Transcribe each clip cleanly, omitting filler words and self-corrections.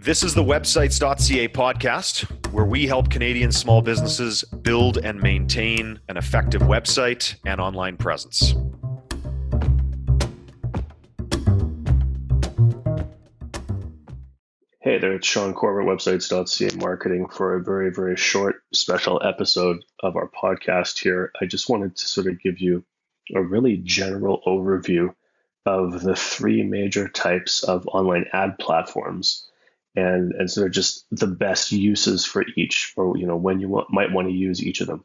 This is the websites.ca podcast, where we help Canadian small businesses build and maintain an effective website and online presence. Hey there, it's Sean Corbett, websites.ca marketing, for a very, very short special episode of our podcast here. I just wanted to sort of give you a really general overview of the three major types of online ad platforms and sort of just the best uses for each, or when you might want to use each of them.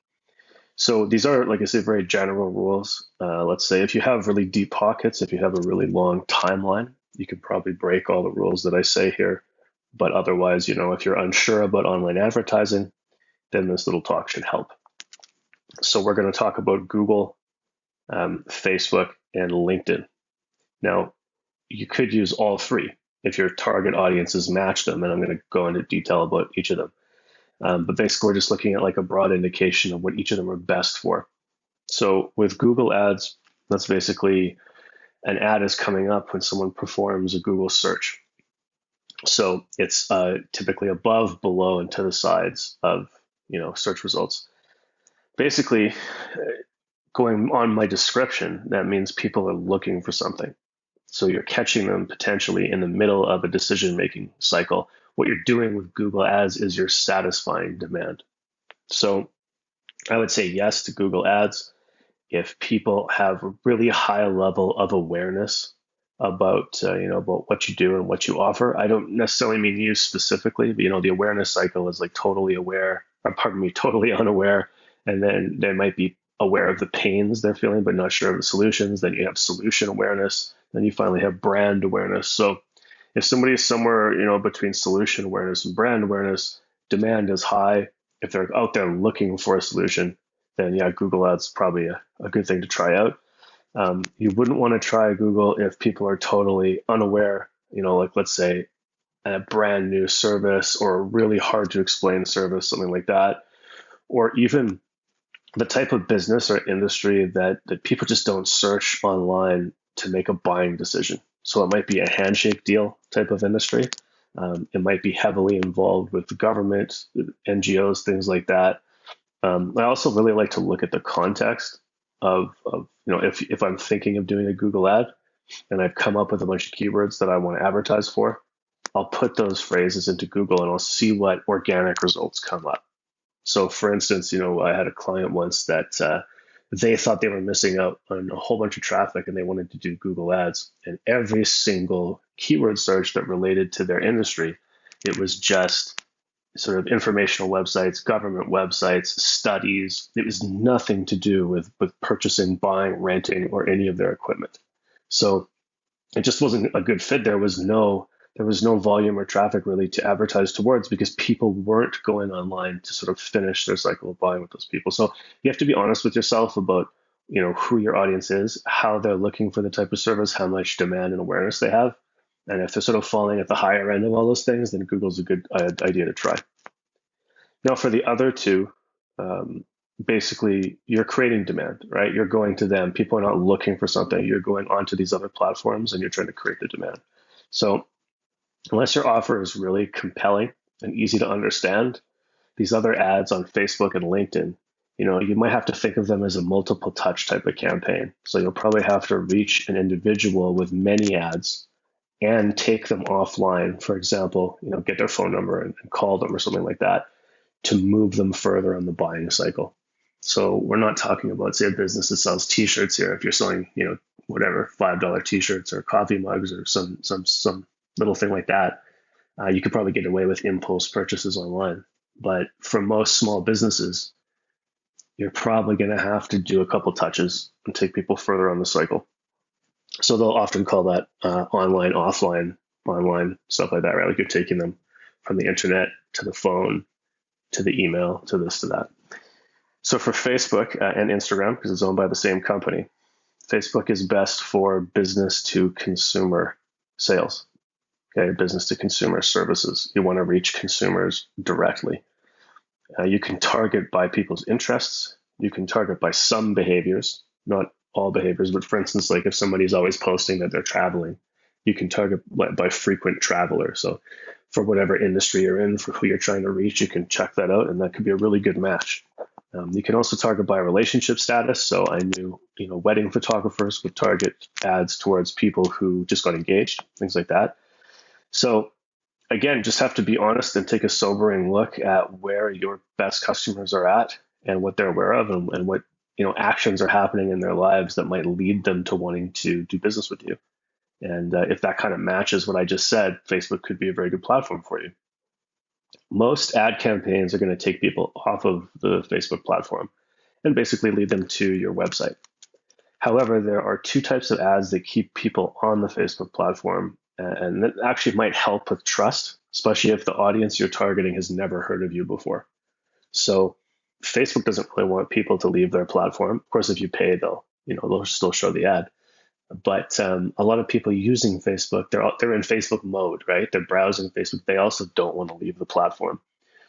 So these are, like I said, very general rules. Let's say if you have really deep pockets, if you have a really long timeline, you can probably break all the rules that I say here. But otherwise, if you're unsure about online advertising, then this little talk should help. So we're going to talk about Google, Facebook, and LinkedIn. Now, you could use all three if your target audiences match them, and I'm going to go into detail about each of them. But basically, we're just looking at like a broad indication of what each of them are best for. So with Google Ads, that's basically an ad is coming up when someone performs a Google search. So it's typically above, below, and to the sides of search results. Basically, going on my description, that means people are looking for something. So you're catching them potentially in the middle of a decision-making cycle. What you're doing with Google Ads is you're satisfying demand. So I would say yes to Google Ads if people have a really high level of awareness about about what you do and what you offer. I don't necessarily mean you specifically, but the awareness cycle is like totally aware, or totally unaware, and then they might be aware of the pains they're feeling, but not sure of the solutions. Then you have solution awareness. Then you finally have brand awareness. So if somebody is somewhere between solution awareness and brand awareness, demand is high. If they're out there looking for a solution, then yeah, Google Ads is probably a good thing to try out. You wouldn't want to try Google if people are totally unaware, like let's say a brand new service or a really hard to explain service, something like that, or even the type of business or industry that people just don't search online to make a buying decision. So it might be a handshake deal type of industry. It might be heavily involved with the government, NGOs, things like that. I also really like to look at the context of if I'm thinking of doing a Google ad and I've come up with a bunch of keywords that I want to advertise for, I'll put those phrases into Google and I'll see what organic results come up. So for instance, I had a client once that they thought they were missing out on a whole bunch of traffic and they wanted to do Google Ads, and every single keyword search that related to their industry, it was just sort of informational websites, government websites, studies. It was nothing to do with purchasing, buying, renting, or any of their equipment. So it just wasn't a good fit. There was no volume or traffic really to advertise towards because people weren't going online to sort of finish their cycle of buying with those people. So you have to be honest with yourself about who your audience is, how they're looking for the type of service, how much demand and awareness they have. And if they're sort of falling at the higher end of all those things, then Google's a good idea to try. Now, for the other two, basically, you're creating demand, right? You're going to them. People are not looking for something. You're going onto these other platforms and you're trying to create the demand. So unless your offer is really compelling and easy to understand, these other ads on Facebook and LinkedIn, you might have to think of them as a multiple touch type of campaign. So you'll probably have to reach an individual with many ads and take them offline, for example, get their phone number and call them or something like that to move them further on the buying cycle. So we're not talking about, say, a business that sells t-shirts here. If you're selling, whatever, $5 t-shirts or coffee mugs or some little thing like that, you could probably get away with impulse purchases online. But for most small businesses, you're probably going to have to do a couple touches and take people further on the cycle. So they'll often call that online, offline, online, stuff like that, right? Like you're taking them from the internet to the phone, to the email, to this, to that. So for Facebook and Instagram, because it's owned by the same company, Facebook is best for business to consumer sales. Okay, business to consumer services. You want to reach consumers directly. You can target by people's interests. You can target by some behaviors, not all behaviors, but for instance, like if somebody's always posting that they're traveling, You can target by frequent traveler. So for whatever industry you're in, for who you're trying to reach, you can check that out, and that could be a really good match. You can also target by relationship status. So I knew, wedding photographers would target ads towards people who just got engaged, things like that. So again, just have to be honest and take a sobering look at where your best customers are at and what they're aware of, and what actions are happening in their lives that might lead them to wanting to do business with you. And if that kind of matches what I just said, Facebook could be a very good platform for you. Most ad campaigns are going to take people off of the Facebook platform and basically lead them to your website. However, there are two types of ads that keep people on the Facebook platform, and that actually might help with trust, especially if the audience you're targeting has never heard of you before. So Facebook doesn't really want people to leave their platform. Of course, if you pay, they'll still show the ad. But a lot of people using Facebook, they're in Facebook mode, right? They're browsing Facebook. They also don't want to leave the platform.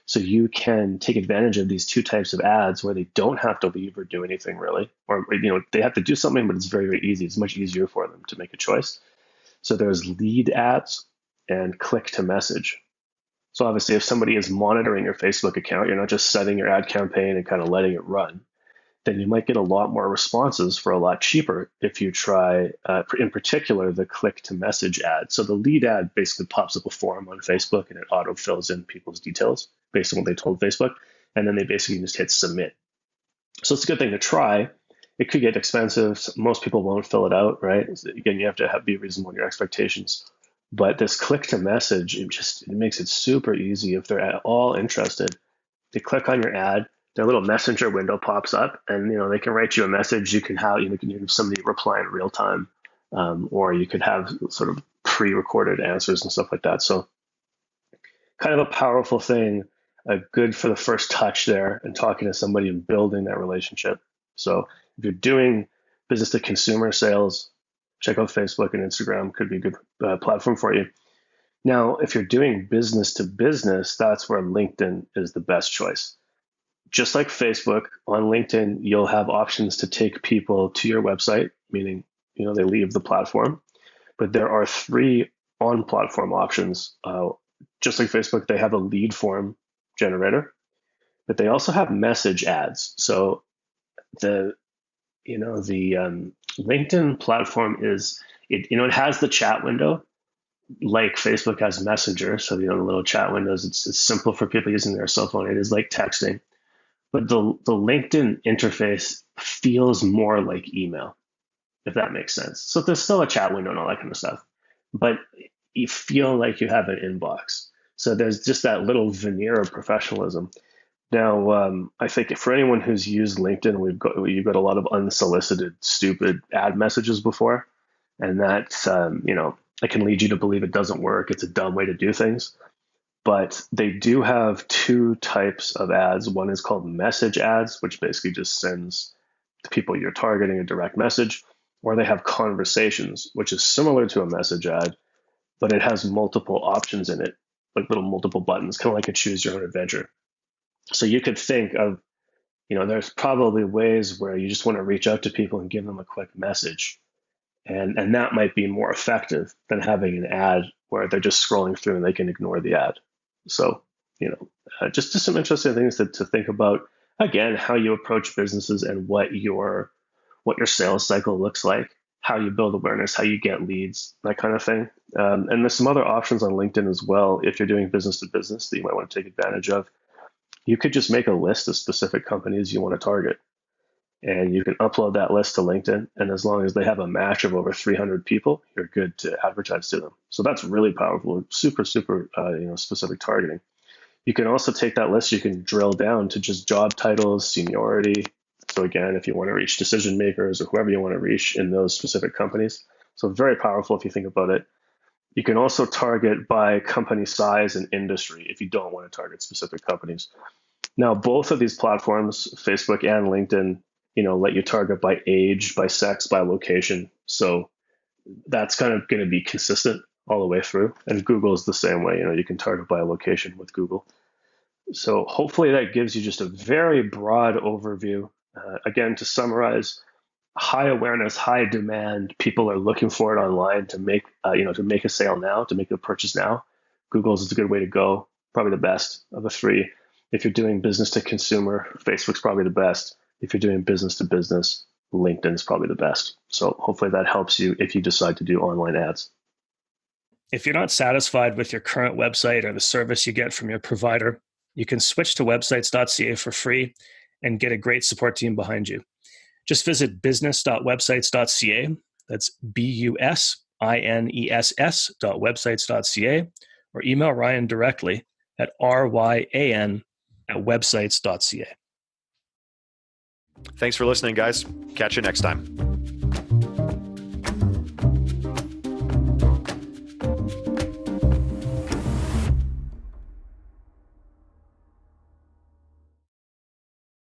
So you can take advantage of these two types of ads where they don't have to leave or do anything really, or they have to do something, but it's very, very easy. It's much easier for them to make a choice. So there's lead ads and click to message. So obviously, if somebody is monitoring your Facebook account, you're not just setting your ad campaign and kind of letting it run, then you might get a lot more responses for a lot cheaper if you try, in particular, the click to message ad. So the lead ad basically pops up a form on Facebook and it auto fills in people's details based on what they told Facebook. And then they basically just hit submit. So it's a good thing to try. It could get expensive. Most people won't fill it out, right? So again, you have to be reasonable in your expectations. But this click to message, it makes it super easy if they're at all interested. They click on your ad, their little messenger window pops up, and they can write you a message. You can have somebody reply in real time, or you could have sort of pre-recorded answers and stuff like that. So kind of a powerful thing, good for the first touch there and talking to somebody and building that relationship. So if you're doing business to consumer sales, check out Facebook and Instagram. Could be a good platform for you. Now, if you're doing business to business, that's where LinkedIn is the best choice. Just like Facebook, on LinkedIn, you'll have options to take people to your website, meaning they leave the platform. But there are three on-platform options. Just like Facebook, they have a lead form generator, but they also have message ads. So the LinkedIn platform it has the chat window, like Facebook has Messenger. So the little chat windows, it's simple for people using their cell phone. It is like texting. But the LinkedIn interface feels more like email, if that makes sense. So there's still a chat window and all that kind of stuff, but you feel like you have an inbox. So there's just that little veneer of professionalism. Now, I think for anyone who's used LinkedIn, you've got a lot of unsolicited, stupid ad messages before, and that it can lead you to believe it doesn't work. It's a dumb way to do things. But they do have two types of ads. One is called message ads, which basically just sends the people you're targeting a direct message, or they have conversations, which is similar to a message ad, but it has multiple options in it, like little multiple buttons, kind of like a choose your own adventure. So you could think of, there's probably ways where you just want to reach out to people and give them a quick message. And that might be more effective than having an ad where they're just scrolling through and they can ignore the ad. So, just some interesting things to think about. Again, how you approach businesses and what your sales cycle looks like, how you build awareness, how you get leads, that kind of thing. And there's some other options on LinkedIn as well. If you're doing business to business that you might want to take advantage of, you could just make a list of specific companies you want to target. And you can upload that list to LinkedIn. And as long as they have a match of over 300 people, you're good to advertise to them. So that's really powerful, super, super, specific targeting. You can also take that list, you can drill down to just job titles, seniority. So again, if you want to reach decision makers or whoever you want to reach in those specific companies. So very powerful if you think about it. You can also target by company size and industry if you don't want to target specific companies. Now, both of these platforms, Facebook and LinkedIn, let you target by age, by sex, by location. So that's kind of going to be consistent all the way through. And Google is the same way. You can target by location with Google. So hopefully that gives you just a very broad overview. Again, to summarize, high awareness, high demand. People are looking for it online to make to make a sale now, to make a purchase now. Google's is a good way to go. Probably the best of the three. If you're doing business to consumer, Facebook's probably the best. If you're doing business to business, LinkedIn is probably the best. So hopefully that helps you if you decide to do online ads. If you're not satisfied with your current website or the service you get from your provider, you can switch to websites.ca for free and get a great support team behind you. Just visit business.websites.ca. That's BUSINESS.websites.ca, or email Ryan directly at ryan@websites.ca. Thanks for listening, guys. Catch you next time.